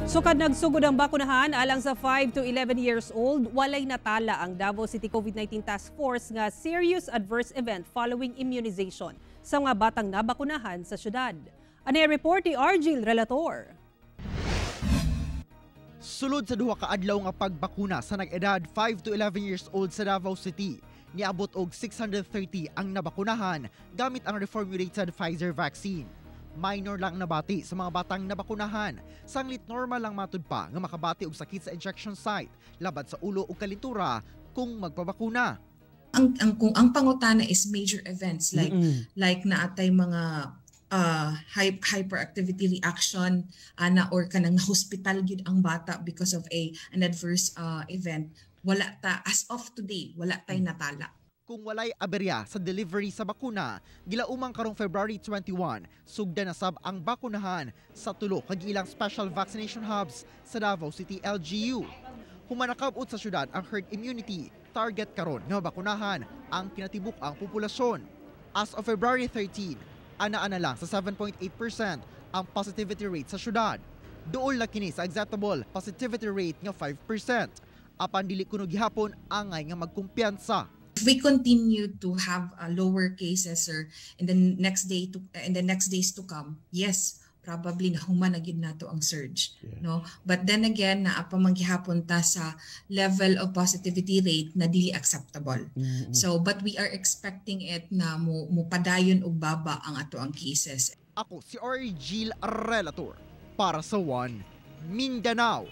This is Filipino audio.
Sukad nagsugod ang bakunahan alang sa 5 to 11 years old, walay natala ang Davao City COVID-19 Task Force nga serious adverse event following immunization sa mga batang nabakunahan sa syudad. Ani report ni Argil Relator. Sulod sa duha ka adlaw nga pagbakuna sa nag-edad 5 to 11 years old sa Davao City, niabot og 630 ang nabakunahan gamit ang reformulated Pfizer vaccine. Minor lang nabati sa mga batang nabakunahan, sanglit normal lang matud pa nga makabati og sakit sa injection site, labad sa ulo ug kalintura kung magpabakuna. Ang pangutana is major events like naatay mga hyperactivity reaction or kanang hospital gyud ang bata because of an adverse event. Wala ta as of today, wala tay natala. Kung walay aberya sa delivery sa bakuna, gilaumang karong February 21, sugda na sab ang bakunahan sa tulo kag ilang special vaccination hubs sa Davao City LGU. Humanakab-ot sa syudad ang herd immunity, target karon nga bakunahan ang kinatibuk-ang populasyon. As of February 13, ana-ana lang sa 7.8% ang positivity rate sa syudad. Duol na kini sa acceptable positivity rate nga 5%. Apan dili kuno gihapon angay nga magkumpiyansa. If we continue to have lower cases in the next days to come, yes, probably nahuman na gid nato ang surge, no? But then again, naapa man gihapon ta sa level of positivity rate na dili acceptable. So, but we are expecting it na mo padayon og baba ang ato ang cases. Ako si Argil Relator para sa One Mindanao.